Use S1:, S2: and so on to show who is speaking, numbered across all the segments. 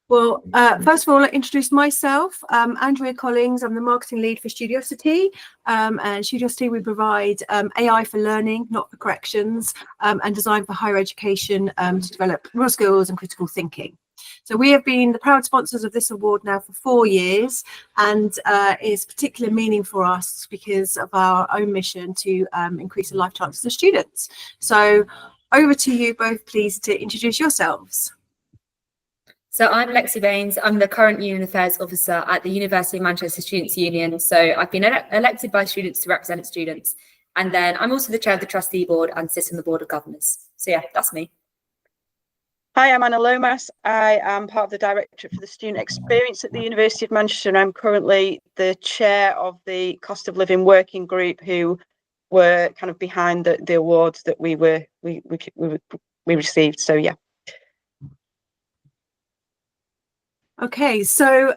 S1: Well, first of all, I'll introduce myself. Andrea Collins. I'm the marketing lead for Studiosity. And Studiosity, we provide AI for learning, not for corrections, and designed for higher education to develop real skills and critical thinking. So we have been the proud sponsors of this award now for 4 years, and is particular meaning for us because of our own mission to increase the life chances of students. So over to you both, please, to introduce yourselves.
S2: So I'm Lexie Baynes. I'm the current Union Affairs Officer at the University of Manchester Students' Union. So I've been elected by students to represent students. And then I'm also the chair of the trustee board and sit on the board of governors. So yeah, that's me.
S3: Hi, I'm Lomas. I am part of the Directorate for the Student Experience at the University of Manchester, and I'm currently the chair of the Cost of Living Working Group, who were kind of behind the awards that we received. So yeah. Okay,
S1: so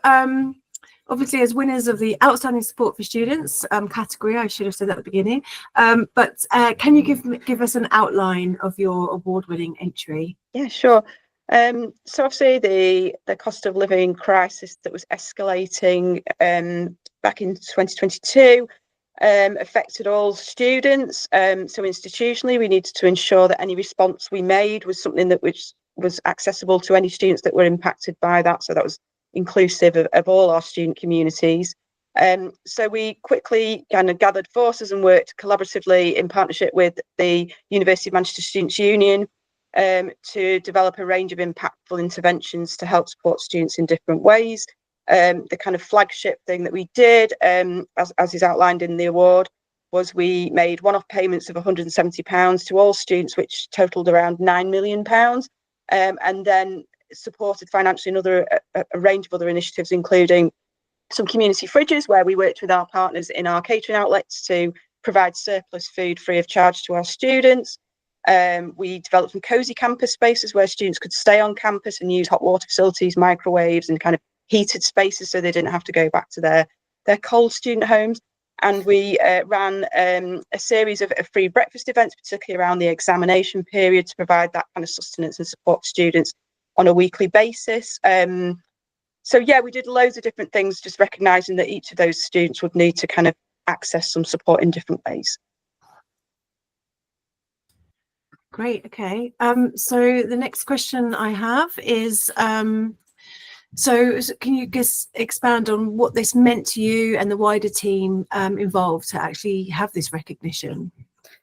S1: obviously as winners of the Outstanding Support for Students category, I should have said that at the beginning, but can you give us an outline of your award-winning entry?
S3: Yeah, sure. So obviously the cost of living crisis that was escalating back in 2022 affected all students. So institutionally, we needed to ensure that any response we made was something that was accessible to any students that were impacted by that. So that was inclusive of all our student communities. So we quickly kind of gathered forces and worked collaboratively in partnership with the University of Manchester Students' Union to develop a range of impactful interventions to help support students in different ways. The kind of flagship thing that we did, as is outlined in the award, was we made one-off payments of £170 to all students, which totalled around £9 million. And then supported financially a range of other initiatives, including some community fridges, where we worked with our partners in our catering outlets to provide surplus food free of charge to our students. We developed some cosy campus spaces where students could stay on campus and use hot water facilities, microwaves, and kind of heated spaces, so they didn't have to go back to their cold student homes. And we ran a series of free breakfast events, particularly around the examination period, to provide that kind of sustenance and support to students on a weekly basis. So yeah, we did loads of different things, just recognising that each of those students would need to kind of access some support in different ways.
S1: Great. Okay. So the next question I have is, so can you just expand on what this meant to you and the wider team involved to actually have this recognition?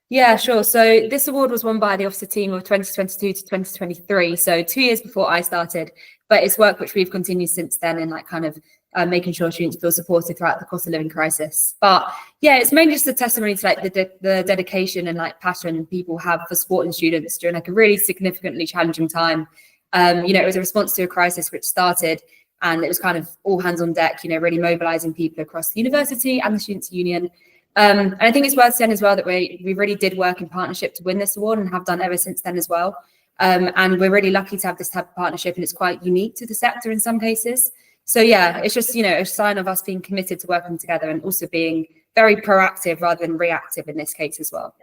S2: Yeah, sure. So this award was won by the officer team of 2022 to 2023, so 2 years before I started, but it's work which we've continued since then, in like kind of making sure students feel supported throughout the cost of living crisis. But yeah, it's mainly just a testimony to like the dedication and like passion people have for supporting students during like a really significantly challenging time. It was a response to a crisis which started, and it was kind of all hands on deck, really mobilizing people across the university and the Students' Union. And I think it's worth saying as well that we really did work in partnership to win this award, and have done ever since then as well. And we're really lucky to have this type of partnership, and it's quite unique to the sector in some cases. So yeah, it's just, a sign of us being committed to working together, and also being very proactive rather than reactive in this case as well.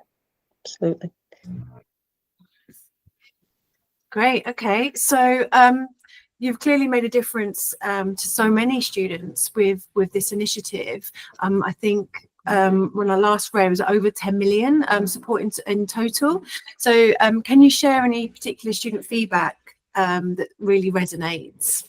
S3: Absolutely.
S1: Great. Okay. So you've clearly made a difference to so many students with this initiative. I think when I last read, it was over 10 million support in total. So can you share any particular student feedback that really resonates?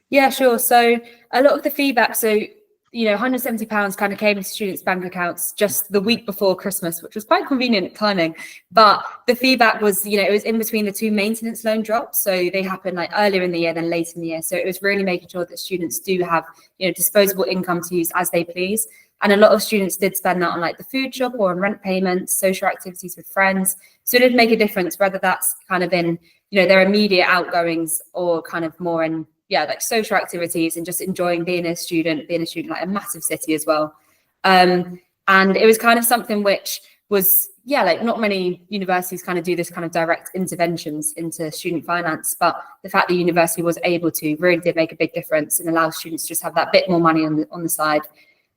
S2: Yeah, sure. So a lot of the feedback, £170 kind of came into students' bank accounts just the week before Christmas, which was quite convenient timing. But the feedback was, it was in between the two maintenance loan drops. So they happened like earlier in the year than later in the year. So it was really making sure that students do have, disposable income to use as they please. And a lot of students did spend that on like the food shop or on rent payments, social activities with friends. So it did make a difference, whether that's kind of in, their immediate outgoings, or kind of more in, like social activities, and just enjoying being a student like a massive city as well. And it was kind of something which was, like not many universities kind of do this kind of direct interventions into student finance, but the fact the university was able to really did make a big difference and allow students to just have that bit more money on the side.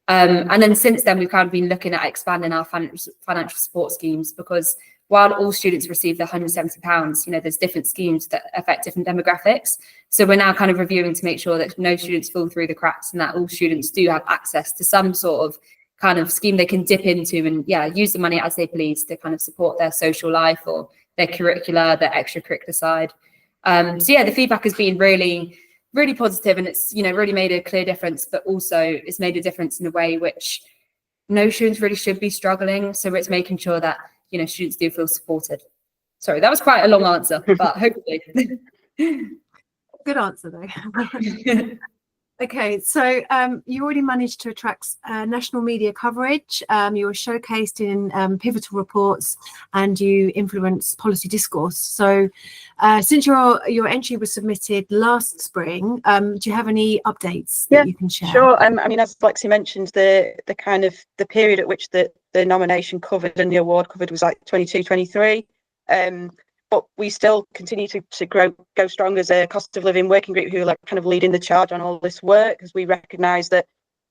S2: And then since then, we've kind of been looking at expanding our financial support schemes, because while all students receive the £170, you know, there's different schemes that affect different demographics. So we're now kind of reviewing to make sure that no students fall through the cracks and that all students do have access to some sort of kind of scheme they can dip into and use the money as they please to kind of support their social life or their curricular, their extracurricular side. So the feedback has been really, really positive, and it's, you know, really made a clear difference, but also it's made a difference in a way which no students really should be struggling. So it's making sure that, you know, students do feel supported. Sorry, that was quite a long answer, but hopefully.
S1: Good answer though. Okay, so you already managed to attract national media coverage. You were showcased in pivotal reports, and you influenced policy discourse. So, since your entry was submitted last spring, do you have any updates that you can share?
S3: Sure. I mean, as Lexie mentioned, the kind of the period at which the nomination covered and the award covered was like 22-23. But we still continue to go strong as a cost of living working group who are like kind of leading the charge on all this work, because we recognise that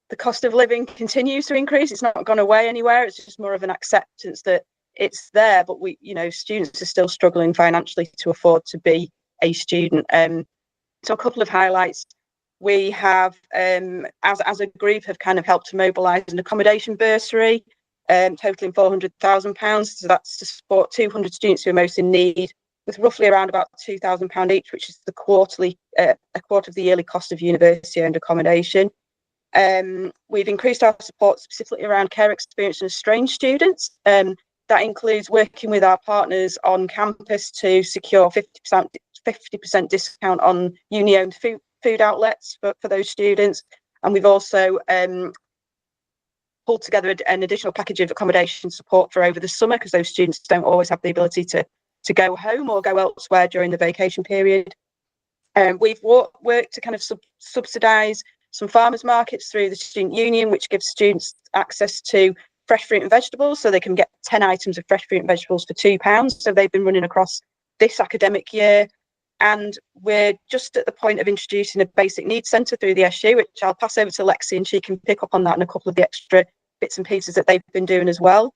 S3: the cost of living continues to increase. It's not gone away anywhere. It's just more of an acceptance that it's there. But we, you know, students are still struggling financially to afford to be a student. So a couple of highlights. We have, as a group, have kind of helped to mobilise an accommodation bursary, totaling £400,000. So that's to support 200 students who are most in need, with roughly around about £2,000 each, which is a quarter of the yearly cost of university owned accommodation. We've increased our support specifically around care experience and estranged students. That includes working with our partners on campus to secure 50% discount on uni-owned food outlets for those students. And we've also pulled together an additional package of accommodation support for over the summer, because those students don't always have the ability to go home or go elsewhere during the vacation period. We've worked to kind of subsidise some farmers markets through the student union, which gives students access to fresh fruit and vegetables, so they can get 10 items of fresh fruit and vegetables for £2. So they've been running across this academic year. And we're just at the point of introducing a basic needs centre through the SU, which I'll pass over to Lexie, and she can pick up on that and a couple of the extra bits and pieces that they've been doing as well.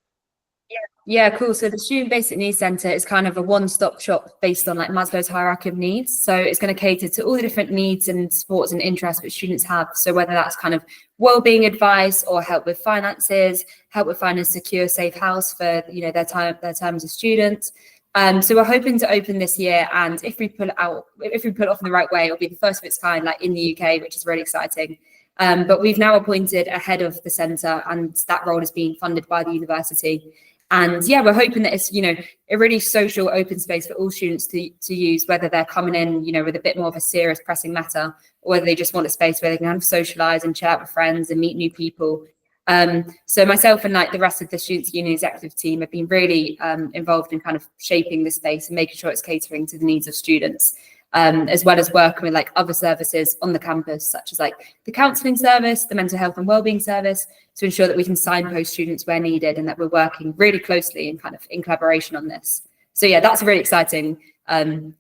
S2: Yeah, cool. So the Student Basic Needs Centre is kind of a one-stop shop based on like Maslow's hierarchy of needs. So it's going to cater to all the different needs and supports and interests that students have. So whether that's kind of wellbeing advice or help with finances, help with finding a secure, safe house for, you know, their time as a student. So we're hoping to open this year, and if we pull it off in the right way, it'll be the first of its kind, like in the UK, which is really exciting. But we've now appointed a head of the centre, and that role is being funded by the university. And yeah, we're hoping that it's, you know, a really social, open space for all students to use, whether they're coming in, you know, with a bit more of a serious pressing matter, or whether they just want a space where they can kind of socialise and chat with friends and meet new people. So myself and like the rest of the Students' Union executive team have been really involved in kind of shaping the space and making sure it's catering to the needs of students, as well as working with like other services on the campus, such as like the counselling service, the mental health and wellbeing service, to ensure that we can signpost students where needed, and that we're working really closely and kind of in collaboration on this. So yeah, that's a really exciting venture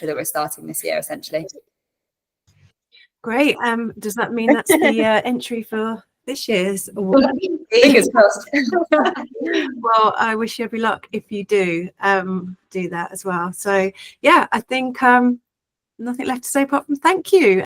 S2: that we're starting this year, essentially.
S1: Great. Does that mean that's the entry for this year's award?
S2: Fingers crossed.
S1: Well, I wish you every luck if you do that as well. So yeah, I think nothing left to say apart from thank you.